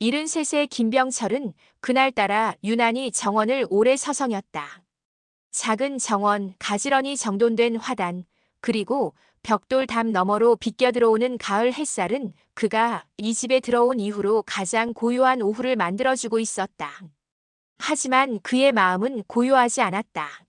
73세 김병철은 그날따라 유난히 정원을 오래 서성였다. 작은 정원, 가지런히 정돈된 화단, 그리고 벽돌 담 너머로 비껴 들어오는 가을 햇살은 그가 이 집에 들어온 이후로 가장 고요한 오후를 만들어주고 있었다. 하지만 그의 마음은 고요하지 않았다.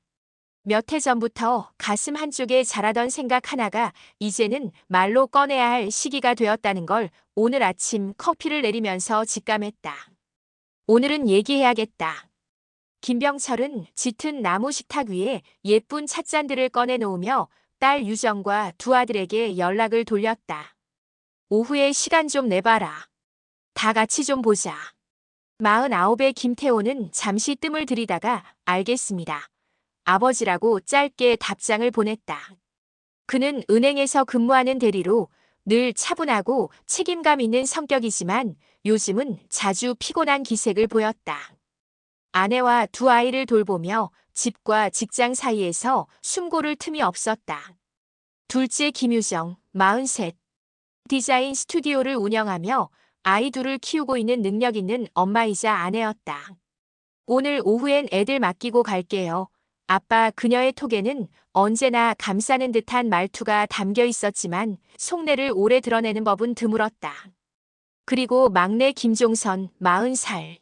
몇 해 전부터 가슴 한쪽에 자라던 생각 하나가 이제는 말로 꺼내야 할 시기가 되었다는 걸 오늘 아침 커피를 내리면서 직감했다. 오늘은 얘기해야겠다. 김병철은 짙은 나무 식탁 위에 예쁜 찻잔들을 꺼내놓으며 딸 유정과 두 아들에게 연락을 돌렸다. 오후에 시간 좀 내봐라. 다 같이 좀 보자. 49의 김태호는 잠시 뜸을 들이다가 알겠습니다. 아버지라고 짧게 답장을 보냈다. 그는 은행에서 근무하는 대리로 늘 차분하고 책임감 있는 성격이지만 요즘은 자주 피곤한 기색을 보였다. 아내와 두 아이를 돌보며 집과 직장 사이에서 숨고를 틈이 없었다. 둘째 김유정, 43. 디자인 스튜디오를 운영하며 아이 둘을 키우고 있는 능력 있는 엄마이자 아내였다. 오늘 오후엔 애들 맡기고 갈게요. 아빠 그녀의 톡에는 언제나 감싸는 듯한 말투가 담겨 있었지만 속내를 오래 드러내는 법은 드물었다. 그리고 막내 김종선, 40살.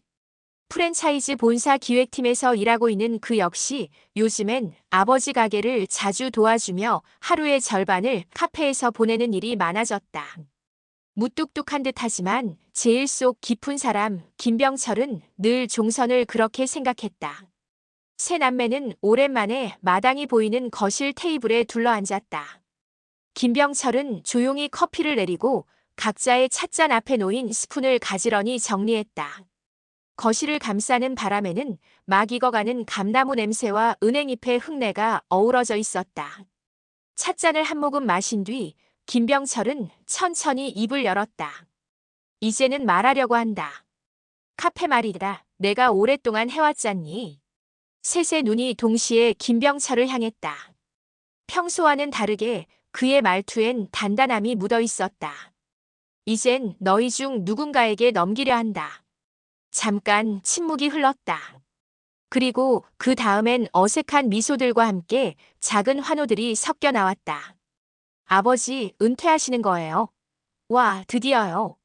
프랜차이즈 본사 기획팀에서 일하고 있는 그 역시 요즘엔 아버지 가게를 자주 도와주며 하루의 절반을 카페에서 보내는 일이 많아졌다. 무뚝뚝한 듯하지만 제일 속 깊은 사람 김병철은 늘 종선을 그렇게 생각했다. 세 남매는 오랜만에 마당이 보이는 거실 테이블에 둘러앉았다. 김병철은 조용히 커피를 내리고 각자의 찻잔 앞에 놓인 스푼을 가지런히 정리했다. 거실을 감싸는 바람에는 막 익어가는 감나무 냄새와 은행잎의 흙내가 어우러져 있었다. 찻잔을 한 모금 마신 뒤 김병철은 천천히 입을 열었다. 이제는 말하려고 한다. 카페 말이다. 내가 오랫동안 해왔잖니. 셋의 눈이 동시에 김병철을 향했다. 평소와는 다르게 그의 말투엔 단단함이 묻어 있었다. 이젠 너희 중 누군가에게 넘기려 한다. 잠깐 침묵이 흘렀다. 그리고 그 다음엔 어색한 미소들과 함께 작은 환호들이 섞여 나왔다. 아버지, 은퇴하시는 거예요? 와, 드디어요.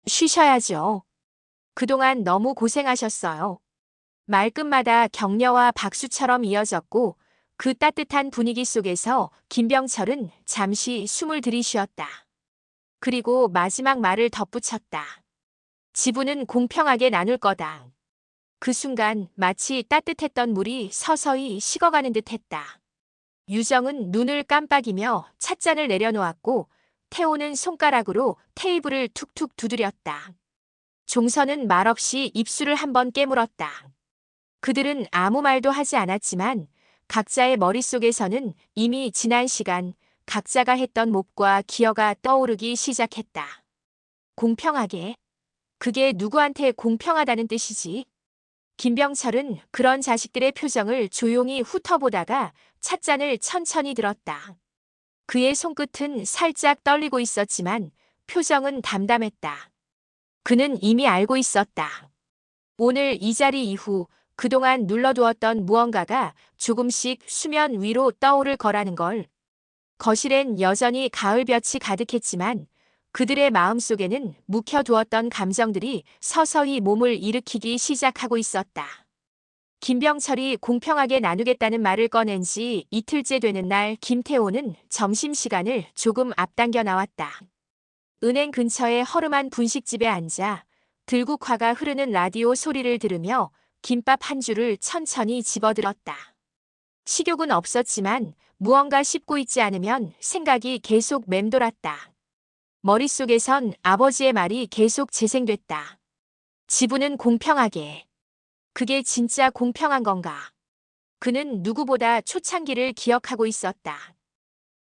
쉬셔야죠. 그동안 너무 고생하셨어요. 말끝마다 격려와 박수처럼 이어졌고 그 따뜻한 분위기 속에서 김병철은 잠시 숨을 들이쉬었다. 그리고 마지막 말을 덧붙였다. 지분은 공평하게 나눌 거다. 그 순간 마치 따뜻했던 물이 서서히 식어가는 듯 했다. 유정은 눈을 깜빡이며 찻잔을 내려놓았고 태호는 손가락으로 테이블을 툭툭 두드렸다. 종선은 말없이 입술을 한번 깨물었다. 그들은 아무 말도 하지 않았지만 각자의 머릿속에서는 이미 지난 시간 각자가 했던 몫과 기여가 떠오르기 시작했다. 공평하게. 그게 누구한테 공평하다는 뜻이지? 김병철은 그런 자식들의 표정을 조용히 훑어보다가 찻잔을 천천히 들었다. 그의 손끝은 살짝 떨리고 있었지만 표정은 담담했다. 그는 이미 알고 있었다. 오늘 이 자리 이후 그동안 눌러두었던 무언가가 조금씩 수면 위로 떠오를 거라는 걸. 거실엔 여전히 가을볕이 가득했지만 그들의 마음속에는 묵혀두었던 감정들이 서서히 몸을 일으키기 시작하고 있었다. 김병철이 공평하게 나누겠다는 말을 꺼낸 지 이틀째 되는 날 김태호는 점심시간을 조금 앞당겨 나왔다. 은행 근처의 허름한 분식집에 앉아 들국화가 흐르는 라디오 소리를 들으며 김밥 한 줄을 천천히 집어들었다. 식욕은 없었지만 무언가 씹고 있지 않으면 생각이 계속 맴돌았다. 머릿속에선 아버지의 말이 계속 재생됐다. 지분은 공평하게. 그게 진짜 공평한 건가? 그는 누구보다 초창기를 기억하고 있었다.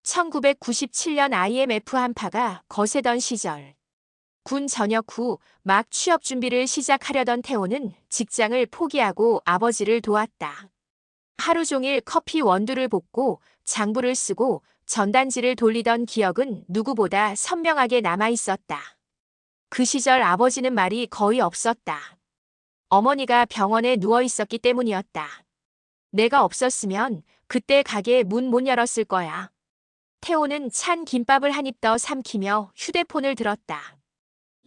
1997년 IMF 한파가 거세던 시절. 군 전역 후 막 취업 준비를 시작하려던 태호는 직장을 포기하고 아버지를 도왔다. 하루 종일 커피 원두를 볶고 장부를 쓰고 전단지를 돌리던 기억은 누구보다 선명하게 남아 있었다. 그 시절 아버지는 말이 거의 없었다. 어머니가 병원에 누워 있었기 때문이었다. 내가 없었으면 그때 가게 문 못 열었을 거야. 태호는 찬 김밥을 한 입 더 삼키며 휴대폰을 들었다.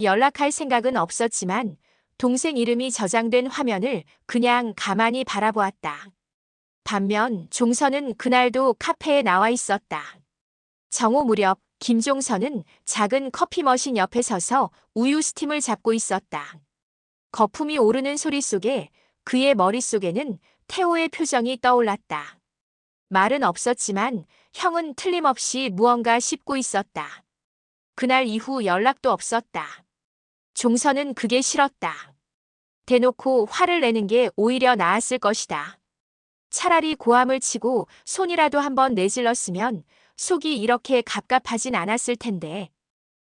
연락할 생각은 없었지만 동생 이름이 저장된 화면을 그냥 가만히 바라보았다. 반면 종선은 그날도 카페에 나와 있었다. 정오 무렵 김종선은 작은 커피 머신 옆에 서서 우유 스팀을 잡고 있었다. 거품이 오르는 소리 속에 그의 머릿속에는 태호의 표정이 떠올랐다. 말은 없었지만 형은 틀림없이 무언가 씹고 있었다. 그날 이후 연락도 없었다. 종선은 그게 싫었다. 대놓고 화를 내는 게 오히려 나았을 것이다. 차라리 고함을 치고 손이라도 한번 내질렀으면 속이 이렇게 갑갑하진 않았을 텐데.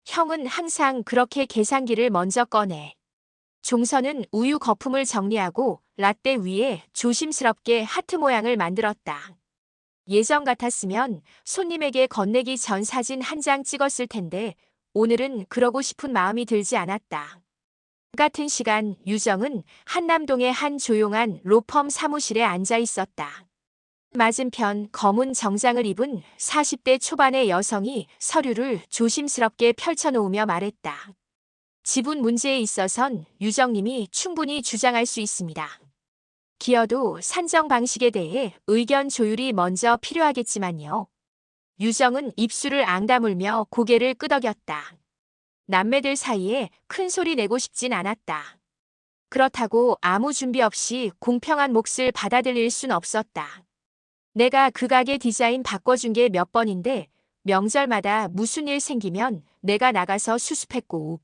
형은 항상 그렇게 계산기를 먼저 꺼내. 종선은 우유 거품을 정리하고 라떼 위에 조심스럽게 하트 모양을 만들었다. 예전 같았으면 손님에게 건네기 전 사진 한 장 찍었을 텐데 오늘은 그러고 싶은 마음이 들지 않았다. 같은 시간 유정은 한남동의 한 조용한 로펌 사무실에 앉아 있었다. 맞은편 검은 정장을 입은 40대 초반의 여성이 서류를 조심스럽게 펼쳐놓으며 말했다. 지분 문제에 있어선 유정님이 충분히 주장할 수 있습니다. 기여도 산정 방식에 대해 의견 조율이 먼저 필요하겠지만요. 유정은 입술을 앙다물며 고개를 끄덕였다. 남매들 사이에 큰 소리 내고 싶진 않았다. 그렇다고 아무 준비 없이 공평한 몫을 받아들일 순 없었다. 내가 그 가게 디자인 바꿔준 게 몇 번인데 명절마다 무슨 일 생기면 내가 나가서 수습했고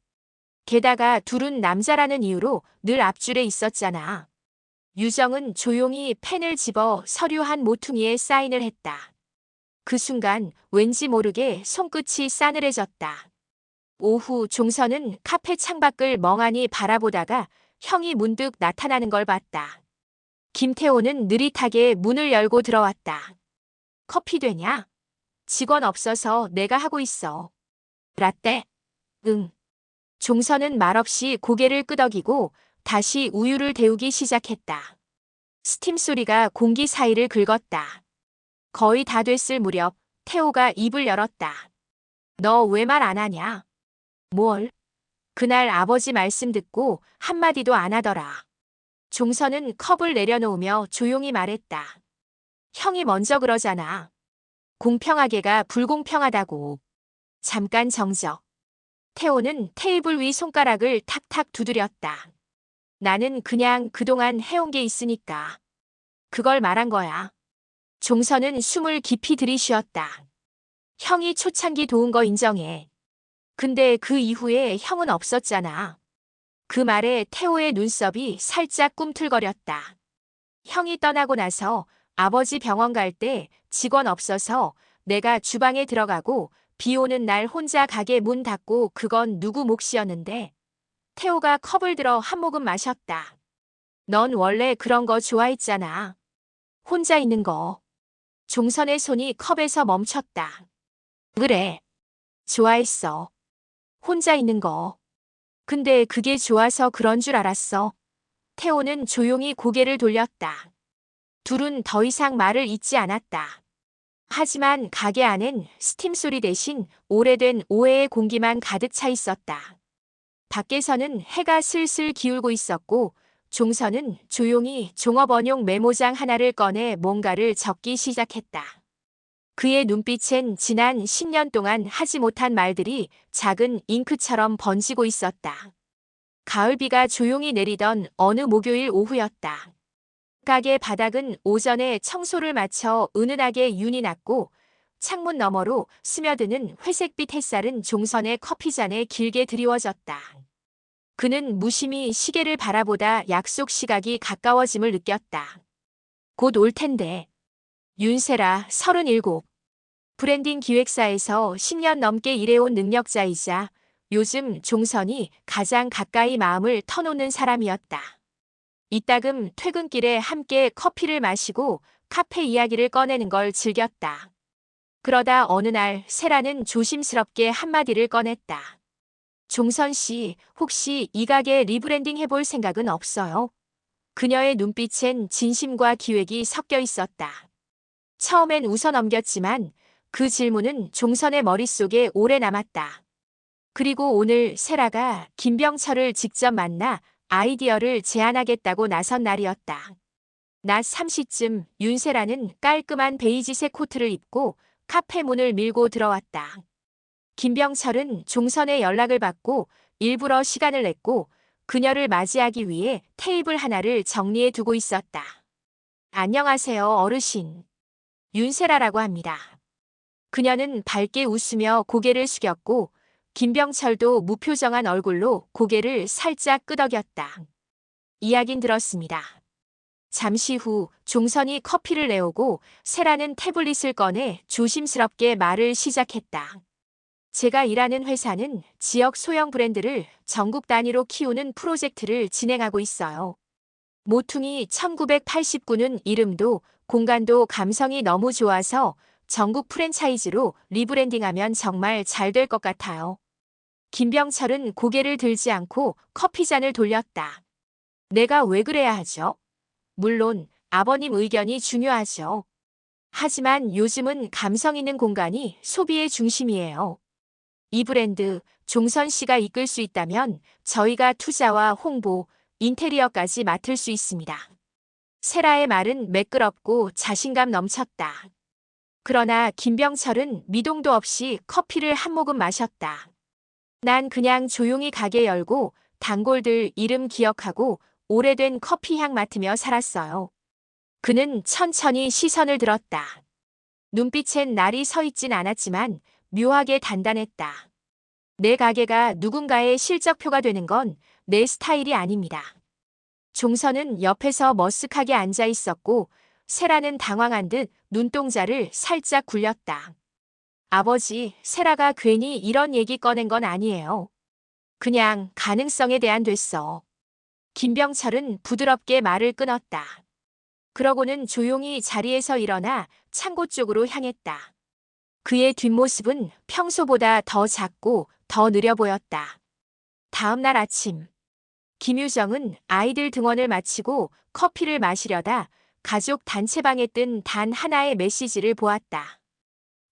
게다가 둘은 남자라는 이유로 늘 앞줄에 있었잖아. 유정은 조용히 펜을 집어 서류 한 모퉁이에 사인을 했다. 그 순간 왠지 모르게 손끝이 싸늘해졌다. 오후 종선은 카페 창밖을 멍하니 바라보다가 형이 문득 나타나는 걸 봤다. 김태호는 느릿하게 문을 열고 들어왔다. 커피 되냐? 직원 없어서 내가 하고 있어. 라떼? 응. 종선은 말없이 고개를 끄덕이고 다시 우유를 데우기 시작했다. 스팀 소리가 공기 사이를 긁었다. 거의 다 됐을 무렵 태호가 입을 열었다. 너 왜 말 안 하냐? 뭘? 그날 아버지 말씀 듣고 한마디도 안 하더라. 종선은 컵을 내려놓으며 조용히 말했다. 형이 먼저 그러잖아. 공평하게가 불공평하다고. 잠깐 정적. 태호는 테이블 위 손가락을 탁탁 두드렸다. 나는 그냥 그동안 해온 게 있으니까. 그걸 말한 거야. 종선은 숨을 깊이 들이쉬었다. 형이 초창기 도운 거 인정해. 근데 그 이후에 형은 없었잖아. 그 말에 태호의 눈썹이 살짝 꿈틀거렸다. 형이 떠나고 나서 아버지 병원 갈 때 직원 없어서 내가 주방에 들어가고 비 오는 날 혼자 가게 문 닫고 그건 누구 몫이었는데. 태호가 컵을 들어 한 모금 마셨다. 넌 원래 그런 거 좋아했잖아. 혼자 있는 거. 종선의 손이 컵에서 멈췄다. 그래. 좋아했어. 혼자 있는 거. 근데 그게 좋아서 그런 줄 알았어. 태호는 조용히 고개를 돌렸다. 둘은 더 이상 말을 잇지 않았다. 하지만 가게 안엔 스팀 소리 대신 오래된 오해의 공기만 가득 차 있었다. 밖에서는 해가 슬슬 기울고 있었고 종선은 조용히 종업원용 메모장 하나를 꺼내 뭔가를 적기 시작했다. 그의 눈빛엔 지난 10년 동안 하지 못한 말들이 작은 잉크처럼 번지고 있었다. 가을비가 조용히 내리던 어느 목요일 오후였다. 가게 바닥은 오전에 청소를 마쳐 은은하게 윤이 났고 창문 너머로 스며드는 회색빛 햇살은 종선의 커피잔에 길게 드리워졌다. 그는 무심히 시계를 바라보다 약속 시각이 가까워짐을 느꼈다. 곧 올 텐데. 윤세라 37. 브랜딩 기획사에서 10년 넘게 일해온 능력자이자 요즘 종선이 가장 가까이 마음을 터놓는 사람이었다. 이따금 퇴근길에 함께 커피를 마시고 카페 이야기를 꺼내는 걸 즐겼다. 그러다 어느 날 세라는 조심스럽게 한마디를 꺼냈다. 종선 씨, 혹시 이 가게 리브랜딩 해볼 생각은 없어요? 그녀의 눈빛엔 진심과 기획이 섞여 있었다. 처음엔 웃어 넘겼지만 그 질문은 종선의 머릿속에 오래 남았다. 그리고 오늘 세라가 김병철을 직접 만나 아이디어를 제안하겠다고 나선 날이었다. 낮 3시쯤 윤세라는 깔끔한 베이지색 코트를 입고 카페 문을 밀고 들어왔다. 김병철은 종선의 연락을 받고 일부러 시간을 냈고 그녀를 맞이하기 위해 테이블 하나를 정리해 두고 있었다. 안녕하세요, 어르신. 윤세라라고 합니다. 그녀는 밝게 웃으며 고개를 숙였고 김병철도 무표정한 얼굴로 고개를 살짝 끄덕였다. 이야긴 들었습니다. 잠시 후 종선이 커피를 내오고 세라는 태블릿을 꺼내 조심스럽게 말을 시작했다. 제가 일하는 회사는 지역 소형 브랜드를 전국 단위로 키우는 프로젝트를 진행하고 있어요. 모퉁이 1989는 이름도 공간도 감성이 너무 좋아서 전국 프랜차이즈로 리브랜딩하면 정말 잘 될 것 같아요. 김병철은 고개를 들지 않고 커피잔을 돌렸다. 내가 왜 그래야 하죠? 물론 아버님 의견이 중요하죠. 하지만 요즘은 감성 있는 공간이 소비의 중심이에요. 이 브랜드 종선 씨가 이끌 수 있다면 저희가 투자와 홍보, 인테리어까지 맡을 수 있습니다. 세라의 말은 매끄럽고 자신감 넘쳤다. 그러나 김병철은 미동도 없이 커피를 한 모금 마셨다. 난 그냥 조용히 가게 열고 단골들 이름 기억하고 오래된 커피 향 맡으며 살았어요. 그는 천천히 시선을 들었다. 눈빛엔 날이 서 있진 않았지만 묘하게 단단했다. 내 가게가 누군가의 실적표가 되는 건 내 스타일이 아닙니다. 종선은 옆에서 머쓱하게 앉아 있었고 세라는 당황한 듯 눈동자를 살짝 굴렸다. 아버지, 세라가 괜히 이런 얘기 꺼낸 건 아니에요. 그냥 가능성에 대한 됐어. 김병철은 부드럽게 말을 끊었다. 그러고는 조용히 자리에서 일어나 창고 쪽으로 향했다. 그의 뒷모습은 평소보다 더 작고 더 느려 보였다. 다음 날 아침, 김유정은 아이들 등원을 마치고 커피를 마시려다 가족 단체방에 뜬 단 하나의 메시지를 보았다.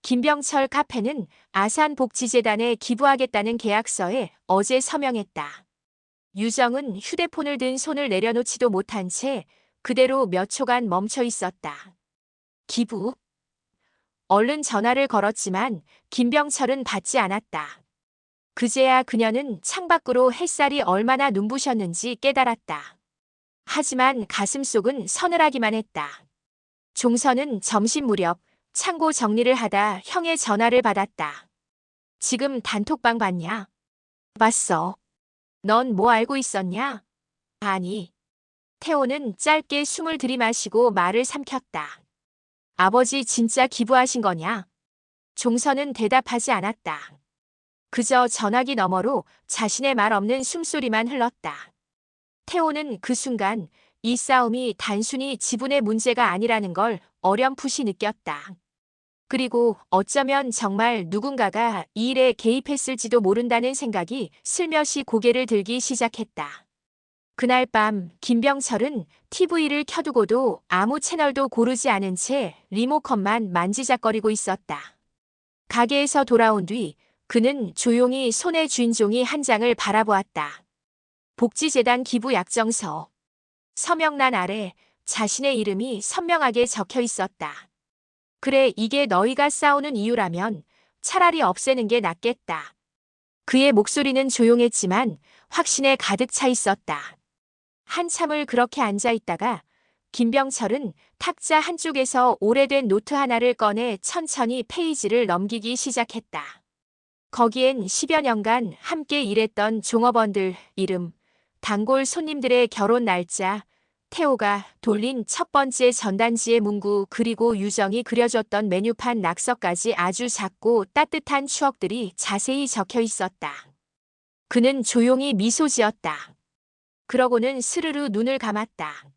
김병철 카페는 아산복지재단에 기부하겠다는 계약서에 어제 서명했다. 유정은 휴대폰을 든 손을 내려놓지도 못한 채 그대로 몇 초간 멈춰 있었다. 기부? 얼른 전화를 걸었지만 김병철은 받지 않았다. 그제야 그녀는 창밖으로 햇살이 얼마나 눈부셨는지 깨달았다. 하지만 가슴속은 서늘하기만 했다. 종선은 점심 무렵 창고 정리를 하다 형의 전화를 받았다. 지금 단톡방 봤냐? 봤어. 넌 뭐 알고 있었냐? 아니. 태호는 짧게 숨을 들이마시고 말을 삼켰다. 아버지 진짜 기부하신 거냐? 종선은 대답하지 않았다. 그저 전화기 너머로 자신의 말 없는 숨소리만 흘렀다. 태호는 그 순간 이 싸움이 단순히 지분의 문제가 아니라는 걸 어렴풋이 느꼈다. 그리고 어쩌면 정말 누군가가 이 일에 개입했을지도 모른다는 생각이 슬며시 고개를 들기 시작했다. 그날 밤 김병철은 TV를 켜두고도 아무 채널도 고르지 않은 채 리모컨만 만지작거리고 있었다. 가게에서 돌아온 뒤 그는 조용히 손에 쥔 종이 한 장을 바라보았다. 복지재단 기부 약정서. 서명란 아래 자신의 이름이 선명하게 적혀 있었다. 그래, 이게 너희가 싸우는 이유라면 차라리 없애는 게 낫겠다. 그의 목소리는 조용했지만 확신에 가득 차 있었다. 한참을 그렇게 앉아 있다가 김병철은 탁자 한쪽에서 오래된 노트 하나를 꺼내 천천히 페이지를 넘기기 시작했다. 거기엔 10여 년간 함께 일했던 종업원들 이름, 단골 손님들의 결혼 날짜, 태호가 돌린 첫 번째 전단지의 문구 그리고 유정이 그려줬던 메뉴판 낙서까지 아주 작고 따뜻한 추억들이 자세히 적혀 있었다. 그는 조용히 미소 지었다. 그러고는 스르르 눈을 감았다.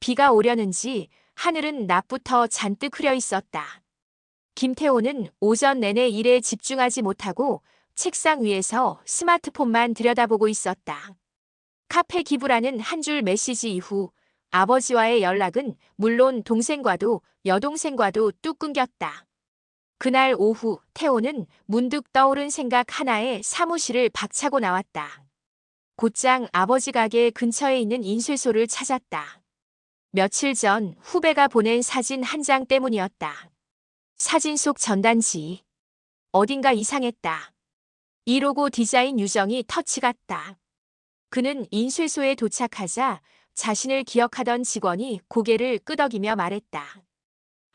비가 오려는지 하늘은 낮부터 잔뜩 흐려 있었다. 김태호는 오전 내내 일에 집중하지 못하고 책상 위에서 스마트폰만 들여다보고 있었다. 카페 기부라는 한 줄 메시지 이후 아버지와의 연락은 물론 동생과도 여동생과도 뚝 끊겼다. 그날 오후 태호는 문득 떠오른 생각 하나에 사무실을 박차고 나왔다. 곧장 아버지 가게 근처에 있는 인쇄소를 찾았다. 며칠 전 후배가 보낸 사진 한 장 때문이었다. 사진 속 전단지. 어딘가 이상했다. 이 로고 디자인 유정이 터치 같다. 그는 인쇄소에 도착하자 자신을 기억하던 직원이 고개를 끄덕이며 말했다.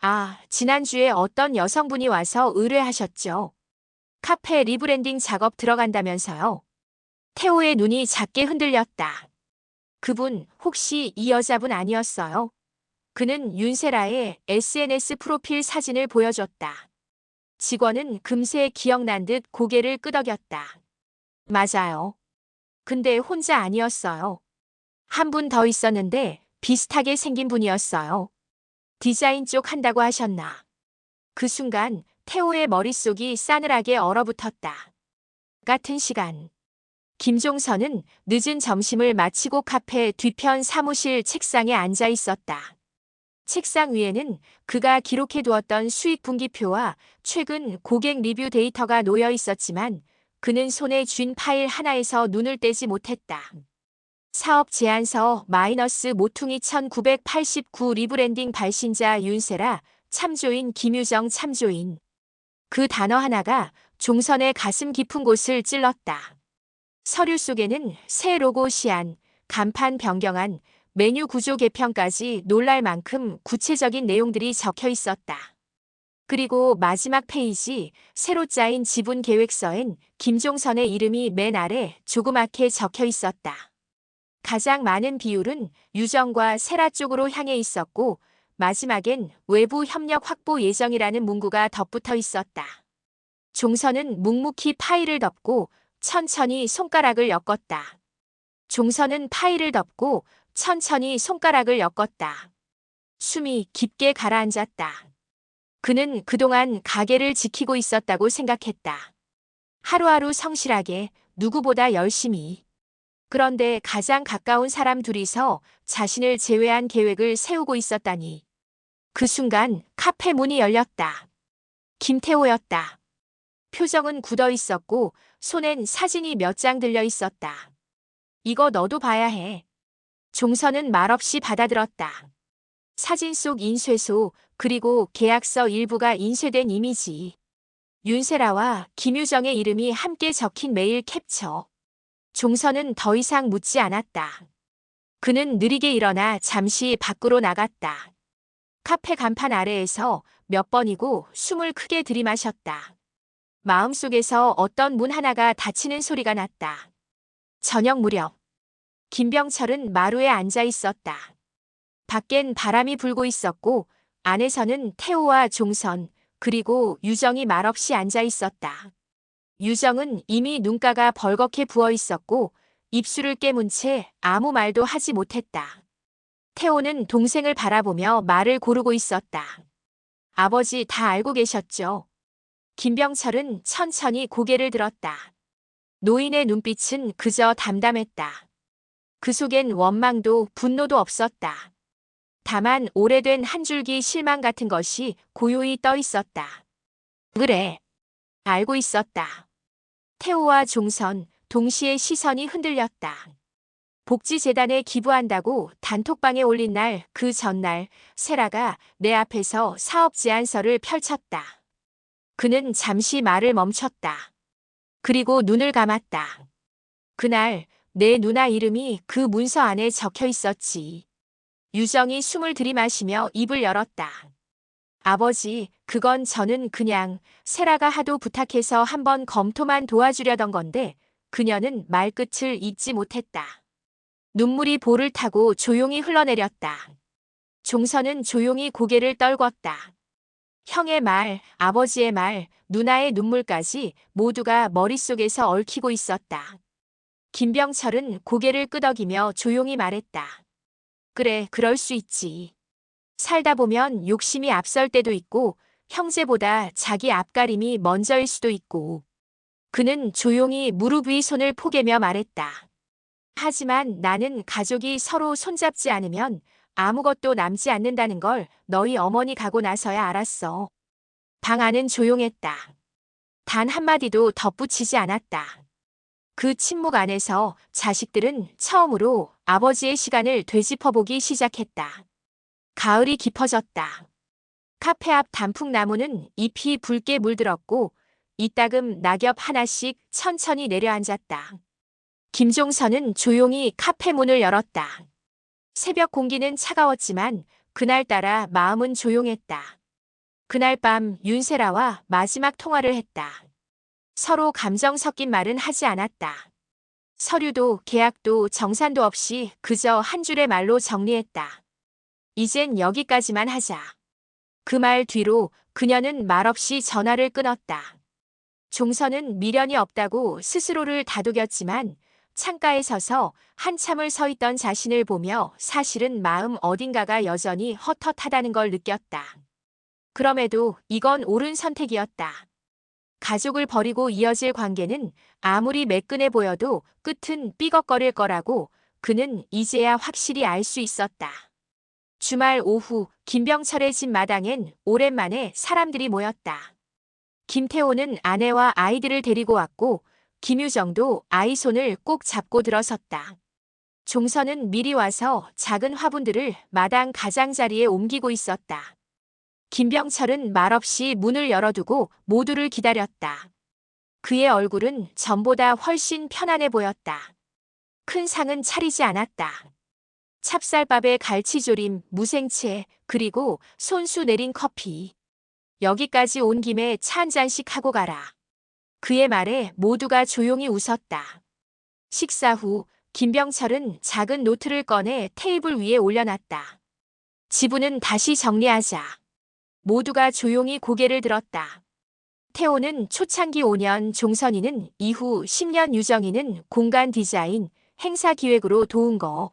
아, 지난주에 어떤 여성분이 와서 의뢰하셨죠. 카페 리브랜딩 작업 들어간다면서요. 태호의 눈이 작게 흔들렸다. 그분 혹시 이 여자분 아니었어요? 그는 윤세라의 SNS 프로필 사진을 보여줬다. 직원은 금세 기억난 듯 고개를 끄덕였다. 맞아요. 근데 혼자 아니었어요. 한 분 더 있었는데 비슷하게 생긴 분이었어요. 디자인 쪽 한다고 하셨나. 그 순간 태호의 머릿속이 싸늘하게 얼어붙었다. 같은 시간. 김종선은 늦은 점심을 마치고 카페 뒤편 사무실 책상에 앉아 있었다. 책상 위에는 그가 기록해 두었던 수익 분기표와 최근 고객 리뷰 데이터가 놓여 있었지만 그는 손에 쥔 파일 하나에서 눈을 떼지 못했다. 사업 제안서 마이너스 모퉁이 1989 리브랜딩 발신자 윤세라, 참조인 김유정 참조인. 그 단어 하나가 종선의 가슴 깊은 곳을 찔렀다. 서류 속에는 새 로고 시안, 간판 변경안, 메뉴 구조 개편까지 놀랄 만큼 구체적인 내용들이 적혀 있었다. 그리고 마지막 페이지, 새로 짜인 지분 계획서엔 김종선의 이름이 맨 아래 조그맣게 적혀 있었다. 가장 많은 비율은 유정과 세라 쪽으로 향해 있었고 마지막엔 외부 협력 확보 예정이라는 문구가 덧붙어 있었다. 종선은 묵묵히 파일을 덮고 천천히 손가락을 엮었다. 종선은 파일을 덮고 천천히 손가락을 엮었다. 숨이 깊게 가라앉았다. 그는 그동안 가게를 지키고 있었다고 생각했다. 하루하루 성실하게 누구보다 열심히. 그런데 가장 가까운 사람 둘이서 자신을 제외한 계획을 세우고 있었다니. 그 순간 카페 문이 열렸다. 김태호였다. 표정은 굳어 있었고 손엔 사진이 몇 장 들려 있었다. 이거 너도 봐야 해. 종선은 말없이 받아들었다. 사진 속 인쇄소 그리고 계약서 일부가 인쇄된 이미지. 윤세라와 김유정의 이름이 함께 적힌 메일 캡처. 종선은 더 이상 묻지 않았다. 그는 느리게 일어나 잠시 밖으로 나갔다. 카페 간판 아래에서 몇 번이고 숨을 크게 들이마셨다. 마음속에서 어떤 문 하나가 닫히는 소리가 났다. 저녁 무렵. 김병철은 마루에 앉아 있었다. 밖엔 바람이 불고 있었고 안에서는 태호와 종선 그리고 유정이 말없이 앉아 있었다. 유정은 이미 눈가가 벌겋게 부어 있었고 입술을 깨문 채 아무 말도 하지 못했다. 태호는 동생을 바라보며 말을 고르고 있었다. 아버지 다 알고 계셨죠? 김병철은 천천히 고개를 들었다. 노인의 눈빛은 그저 담담했다. 그 속엔 원망도 분노도 없었다. 다만 오래된 한 줄기 실망 같은 것이 고요히 떠 있었다. 그래. 알고 있었다. 태호와 종선 동시에 시선이 흔들렸다. 복지재단에 기부한다고 단톡방에 올린 날 그 전날 세라가 내 앞에서 사업 제안서를 펼쳤다. 그는 잠시 말을 멈췄다. 그리고 눈을 감았다. 그날 내 누나 이름이 그 문서 안에 적혀 있었지. 유정이 숨을 들이마시며 입을 열었다. 아버지, 그건 저는 그냥 세라가 하도 부탁해서 한번 검토만 도와주려던 건데 그녀는 말끝을 잇지 못했다. 눈물이 볼을 타고 조용히 흘러내렸다. 종선은 조용히 고개를 떨궜다. 형의 말, 아버지의 말, 누나의 눈물까지 모두가 머릿속에서 얽히고 있었다. 김병철은 고개를 끄덕이며 조용히 말했다. 그래, 그럴 수 있지. 살다 보면 욕심이 앞설 때도 있고 형제보다 자기 앞가림이 먼저일 수도 있고 그는 조용히 무릎 위 손을 포개며 말했다. 하지만 나는 가족이 서로 손잡지 않으면 아무것도 남지 않는다는 걸 너희 어머니 가고 나서야 알았어. 방 안은 조용했다. 단 한마디도 덧붙이지 않았다. 그 침묵 안에서 자식들은 처음으로 아버지의 시간을 되짚어보기 시작했다. 가을이 깊어졌다. 카페 앞 단풍나무는 잎이 붉게 물들었고 이따금 낙엽 하나씩 천천히 내려앉았다. 김종선은 조용히 카페 문을 열었다. 새벽 공기는 차가웠지만 그날따라 마음은 조용했다. 그날 밤 윤세라와 마지막 통화를 했다. 서로 감정 섞인 말은 하지 않았다. 서류도 계약도 정산도 없이 그저 한 줄의 말로 정리했다. 이젠 여기까지만 하자. 그 말 뒤로 그녀는 말없이 전화를 끊었다. 종선은 미련이 없다고 스스로를 다독였지만 창가에 서서 한참을 서 있던 자신을 보며 사실은 마음 어딘가가 여전히 헛헛하다는 걸 느꼈다. 그럼에도 이건 옳은 선택이었다. 가족을 버리고 이어질 관계는 아무리 매끈해 보여도 끝은 삐걱거릴 거라고 그는 이제야 확실히 알 수 있었다. 주말 오후 김병철의 집 마당엔 오랜만에 사람들이 모였다. 김태호는 아내와 아이들을 데리고 왔고 김유정도 아이 손을 꼭 잡고 들어섰다. 종선은 미리 와서 작은 화분들을 마당 가장자리에 옮기고 있었다. 김병철은 말없이 문을 열어두고 모두를 기다렸다. 그의 얼굴은 전보다 훨씬 편안해 보였다. 큰 상은 차리지 않았다. 찹쌀밥에 갈치조림, 무생채, 그리고 손수 내린 커피. 여기까지 온 김에 차 한 잔씩 하고 가라. 그의 말에 모두가 조용히 웃었다. 식사 후 김병철은 작은 노트를 꺼내 테이블 위에 올려놨다. 지분은 다시 정리하자. 모두가 조용히 고개를 들었다. 태호는 초창기 5년, 종선이는 이후 10년, 유정이는 공간 디자인, 행사 기획으로 도운 거.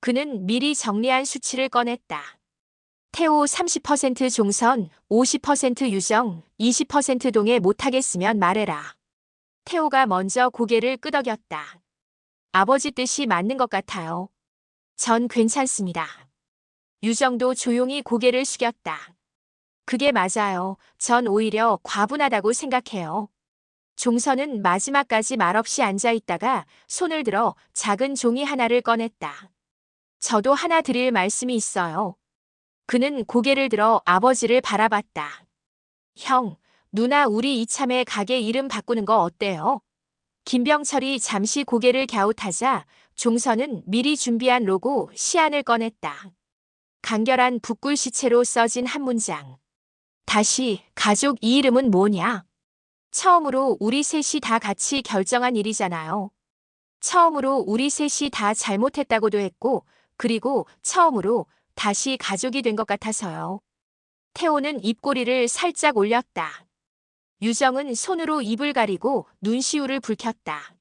그는 미리 정리한 수치를 꺼냈다. 태호 30% 종선, 50% 유정, 20% 동에 못하겠으면 말해라. 태호가 먼저 고개를 끄덕였다. 아버지 뜻이 맞는 것 같아요. 전 괜찮습니다. 유정도 조용히 고개를 숙였다. 그게 맞아요. 전 오히려 과분하다고 생각해요. 종선은 마지막까지 말없이 앉아있다가 손을 들어 작은 종이 하나를 꺼냈다. 저도 하나 드릴 말씀이 있어요. 그는 고개를 들어 아버지를 바라봤다. 형, 누나 우리 이참에 가게 이름 바꾸는 거 어때요? 김병철이 잠시 고개를 갸웃하자 종선은 미리 준비한 로고 시안을 꺼냈다. 간결한 붓글씨체로 써진 한 문장. 다시 가족 이 이름은 뭐냐? 처음으로 우리 셋이 다 같이 결정한 일이잖아요. 처음으로 우리 셋이 다 잘못했다고도 했고 그리고 처음으로 다시 가족이 된 것 같아서요. 태호는 입꼬리를 살짝 올렸다. 유정은 손으로 입을 가리고 눈시울을 붉혔다.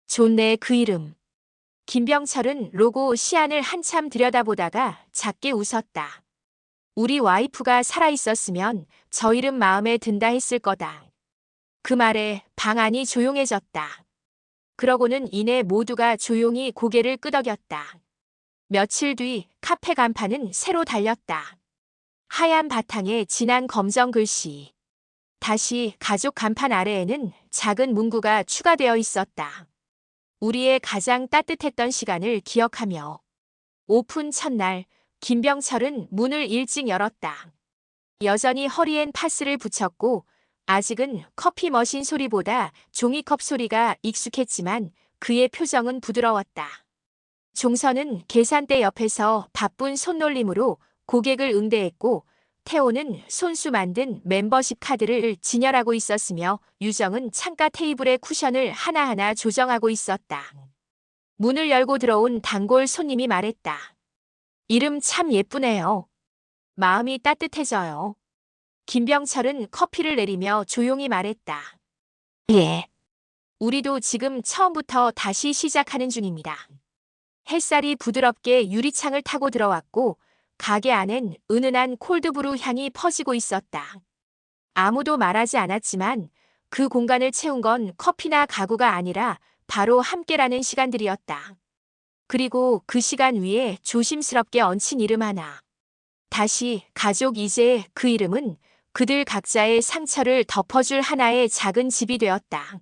좋네 그 이름. 김병철은 로고 시안을 한참 들여다보다가 작게 웃었다. 우리 와이프가 살아있었으면 저 이름 마음에 든다 했을 거다. 그 말에 방 안이 조용해졌다. 그러고는 이내 모두가 조용히 고개를 끄덕였다. 며칠 뒤 카페 간판은 새로 달렸다. 하얀 바탕에 진한 검정 글씨. 다시 가족 간판 아래에는 작은 문구가 추가되어 있었다. 우리의 가장 따뜻했던 시간을 기억하며. 오픈 첫날 김병철은 문을 일찍 열었다. 여전히 허리엔 파스를 붙였고 아직은 커피 머신 소리보다 종이컵 소리가 익숙했지만 그의 표정은 부드러웠다. 종선은 계산대 옆에서 바쁜 손놀림으로 고객을 응대했고 태호는 손수 만든 멤버십 카드를 진열하고 있었으며 유정은 창가 테이블의 쿠션을 하나하나 조정하고 있었다. 문을 열고 들어온 단골 손님이 말했다. 이름 참 예쁘네요. 마음이 따뜻해져요. 김병철은 커피를 내리며 조용히 말했다. 예. 우리도 지금 처음부터 다시 시작하는 중입니다. 햇살이 부드럽게 유리창을 타고 들어왔고 가게 안엔 은은한 콜드브루 향이 퍼지고 있었다. 아무도 말하지 않았지만 그 공간을 채운 건 커피나 가구가 아니라 바로 함께라는 시간들이었다. 그리고 그 시간 위에 조심스럽게 얹힌 이름 하나. 다시 가족. 이제 그 이름은 그들 각자의 상처를 덮어줄 하나의 작은 집이 되었다.